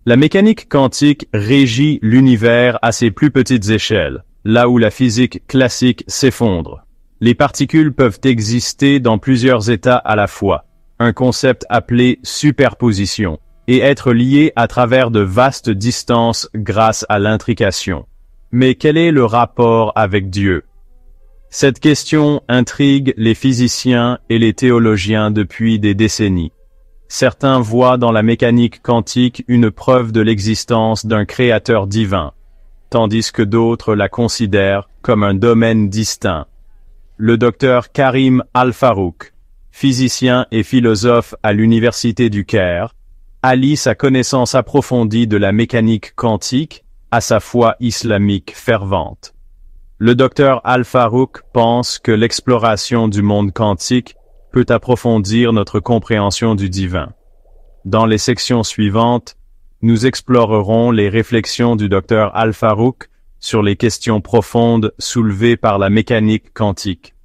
La mécanique quantique régit l'univers à ses plus petites échelles, là où la physique classique s'effondre. Les particules peuvent exister dans plusieurs états à la fois, un concept appelé superposition, et être liées à travers de vastes distances grâce à l'intrication. Mais quel est le rapport avec Dieu? Cette question intrigue les physiciens et les théologiens depuis des décennies. Certains voient dans la mécanique quantique une preuve de l'existence d'un créateur divin, tandis que d'autres la considèrent comme un domaine distinct. Le docteur Karim Al-Farouk, physicien et philosophe à l'Université du Caire, allie sa connaissance approfondie de la mécanique quantique à sa foi islamique fervente. Le docteur Al-Farouk pense que l'exploration du monde quantique peut approfondir notre compréhension du divin. Dans les sections suivantes, nous explorerons les réflexions du docteur Al-Farouk sur les questions profondes soulevées par la mécanique quantique.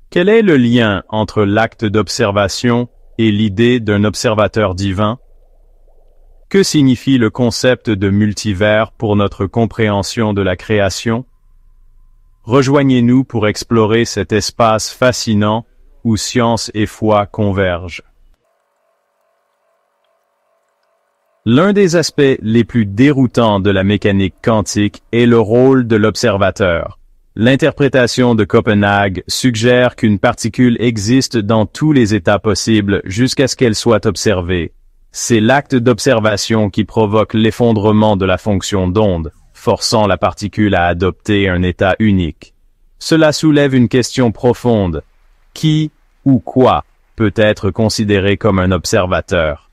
Quel est le lien entre l'acte d'observation et l'idée d'un observateur divin? Que signifie le concept de multivers pour notre compréhension de la création? Rejoignez-nous pour explorer cet espace fascinant où science et foi convergent. L'un des aspects les plus déroutants de la mécanique quantique est le rôle de l'observateur. L'interprétation de Copenhague suggère qu'une particule existe dans tous les états possibles jusqu'à ce qu'elle soit observée. C'est l'acte d'observation qui provoque l'effondrement de la fonction d'onde, forçant la particule à adopter un état unique. Cela soulève une question profonde. Qui ou quoi peut être considéré comme un observateur?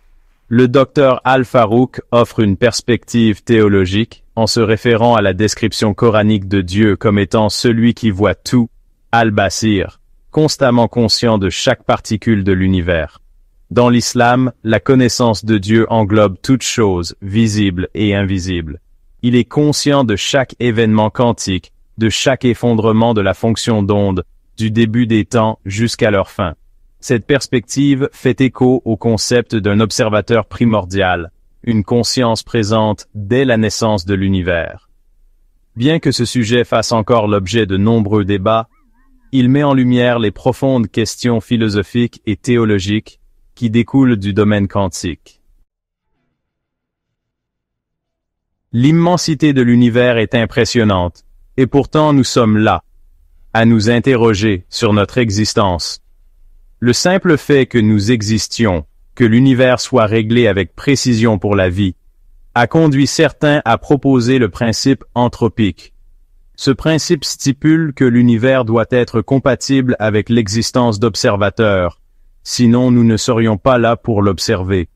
Le docteur Al-Farouk offre une perspective théologique en se référant à la description coranique de Dieu comme étant celui qui voit tout, Al-Basir, constamment conscient de chaque particule de l'univers. Dans l'islam, la connaissance de Dieu englobe toutes choses, visibles et invisibles. Il est conscient de chaque événement quantique, de chaque effondrement de la fonction d'onde, du début des temps jusqu'à leur fin. Cette perspective fait écho au concept d'un observateur primordial, une conscience présente dès la naissance de l'univers. Bien que ce sujet fasse encore l'objet de nombreux débats, il met en lumière les profondes questions philosophiques et théologiques qui découlent du domaine quantique. L'immensité de l'univers est impressionnante, et pourtant nous sommes là, à nous interroger sur notre existence. Le simple fait que nous existions, que l'univers soit réglé avec précision pour la vie, a conduit certains à proposer le principe anthropique. Ce principe stipule que l'univers doit être compatible avec l'existence d'observateurs, sinon nous ne serions pas là pour l'observer.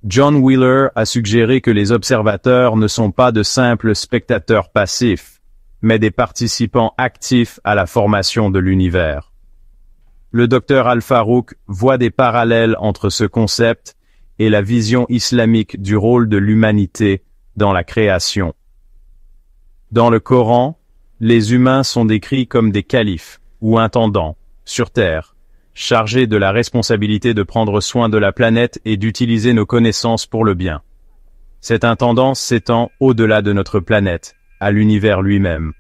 John Wheeler a suggéré que les observateurs ne sont pas de simples spectateurs passifs, mais des participants actifs à la formation de l'univers. Le docteur Al-Farouk voit des parallèles entre ce concept et la vision islamique du rôle de l'humanité dans la création. Dans le Coran, les humains sont décrits comme des califes ou intendants sur Terre, chargés de la responsabilité de prendre soin de la planète et d'utiliser nos connaissances pour le bien. Cette intendance s'étend au-delà de notre planète, à l'univers lui-même.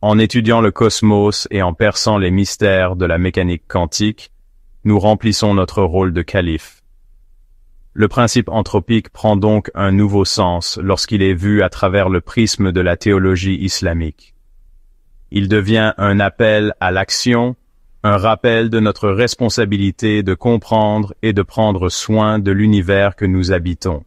En étudiant le cosmos et en perçant les mystères de la mécanique quantique, nous remplissons notre rôle de calife. Le principe anthropique prend donc un nouveau sens lorsqu'il est vu à travers le prisme de la théologie islamique. Il devient un appel à l'action, un rappel de notre responsabilité de comprendre et de prendre soin de l'univers que nous habitons.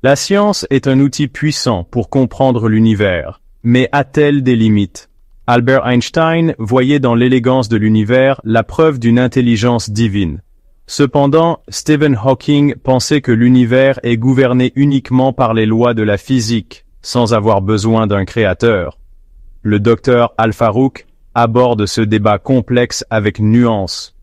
La science est un outil puissant pour comprendre l'univers, mais a-t-elle des limites? Albert Einstein voyait dans l'élégance de l'univers la preuve d'une intelligence divine. Cependant, Stephen Hawking pensait que l'univers est gouverné uniquement par les lois de la physique, sans avoir besoin d'un créateur. Le docteur Al-Farouk aborde ce débat complexe avec nuance.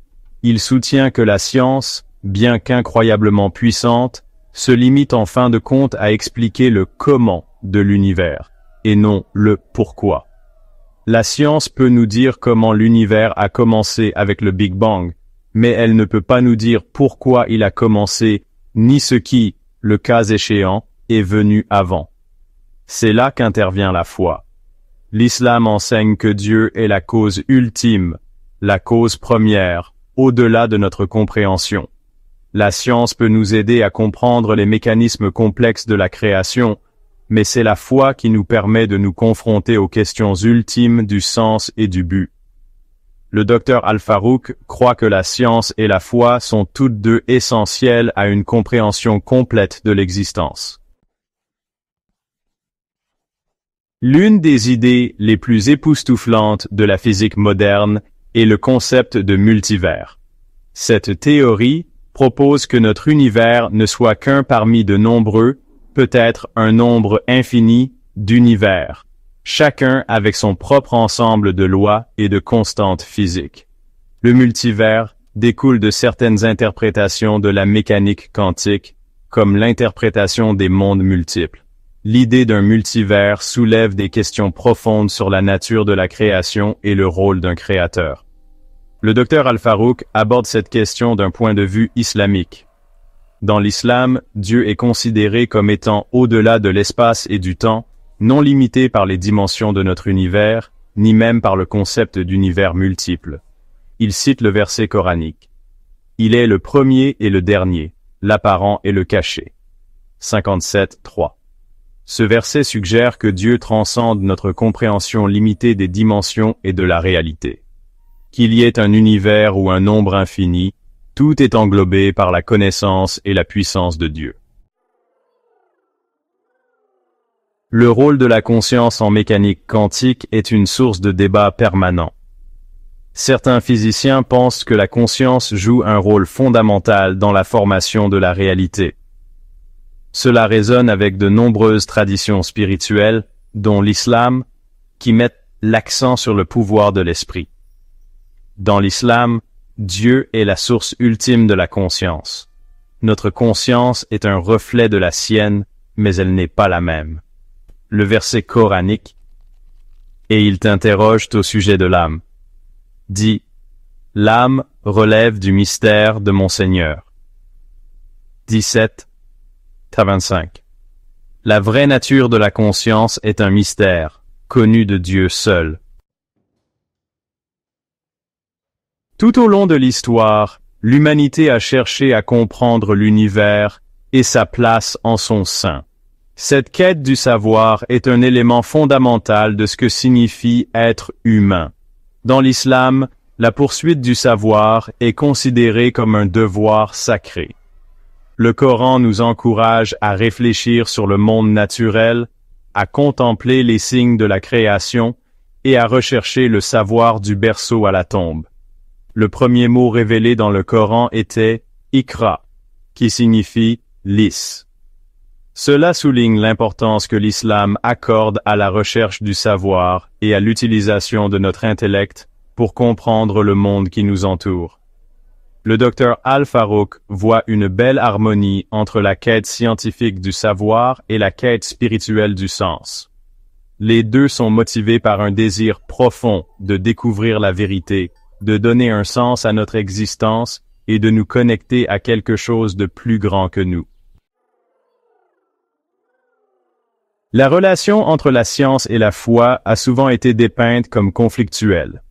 Il soutient que la science, bien qu'incroyablement puissante, se limite en fin de compte à expliquer le comment de l'univers, et non le pourquoi. La science peut nous dire comment l'univers a commencé avec le Big Bang, mais elle ne peut pas nous dire pourquoi il a commencé, ni ce qui, le cas échéant, est venu avant. C'est là qu'intervient la foi. L'islam enseigne que Dieu est la cause ultime, la cause première, au-delà de notre compréhension. La science peut nous aider à comprendre les mécanismes complexes de la création, mais c'est la foi qui nous permet de nous confronter aux questions ultimes du sens et du but. Le docteur Al-Farouk croit que la science et la foi sont toutes deux essentielles à une compréhension complète de l'existence. L'une des idées les plus époustouflantes de la physique moderne est le concept de multivers. Cette théorie propose que notre univers ne soit qu'un parmi de nombreux, peut-être un nombre infini, d'univers, chacun avec son propre ensemble de lois et de constantes physiques. Le multivers découle de certaines interprétations de la mécanique quantique, comme l'interprétation des mondes multiples. L'idée d'un multivers soulève des questions profondes sur la nature de la création et le rôle d'un créateur. Le docteur Al-Farouk aborde cette question d'un point de vue islamique. Dans l'islam, Dieu est considéré comme étant au-delà de l'espace et du temps, non limité par les dimensions de notre univers, ni même par le concept d'univers multiple. Il cite le verset coranique. Il est le premier et le dernier, l'apparent et le caché. 57.3. Ce verset suggère que Dieu transcende notre compréhension limitée des dimensions et de la réalité. Qu'il y ait un univers ou un nombre infini, tout est englobé par la connaissance et la puissance de Dieu. Le rôle de la conscience en mécanique quantique est une source de débat permanent. Certains physiciens pensent que la conscience joue un rôle fondamental dans la formation de la réalité. Cela résonne avec de nombreuses traditions spirituelles, dont l'islam, qui mettent l'accent sur le pouvoir de l'esprit. Dans l'islam, Dieu est la source ultime de la conscience. Notre conscience est un reflet de la sienne, mais elle n'est pas la même. Le verset coranique, « Et ils t'interrogent au sujet de l'âme », dit « L'âme relève du mystère de mon Seigneur. » 17.25. La vraie nature de la conscience est un mystère, connu de Dieu seul. Tout au long de l'histoire, l'humanité a cherché à comprendre l'univers et sa place en son sein. Cette quête du savoir est un élément fondamental de ce que signifie être humain. Dans l'islam, la poursuite du savoir est considérée comme un devoir sacré. Le Coran nous encourage à réfléchir sur le monde naturel, à contempler les signes de la création et à rechercher le savoir du berceau à la tombe. Le premier mot révélé dans le Coran était « Iqra », qui signifie « lis ». Cela souligne l'importance que l'islam accorde à la recherche du savoir et à l'utilisation de notre intellect pour comprendre le monde qui nous entoure. Le docteur Al-Farouk voit une belle harmonie entre la quête scientifique du savoir et la quête spirituelle du sens. Les deux sont motivés par un désir profond de découvrir la vérité, de donner un sens à notre existence et de nous connecter à quelque chose de plus grand que nous. La relation entre la science et la foi a souvent été dépeinte comme conflictuelle.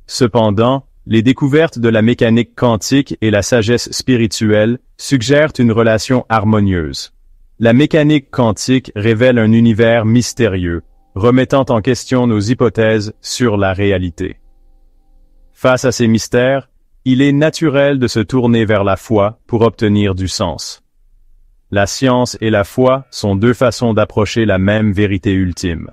Cependant, les découvertes de la mécanique quantique et la sagesse spirituelle suggèrent une relation harmonieuse. La mécanique quantique révèle un univers mystérieux, remettant en question nos hypothèses sur la réalité. Face à ces mystères, il est naturel de se tourner vers la foi pour obtenir du sens. La science et la foi sont deux façons d'approcher la même vérité ultime.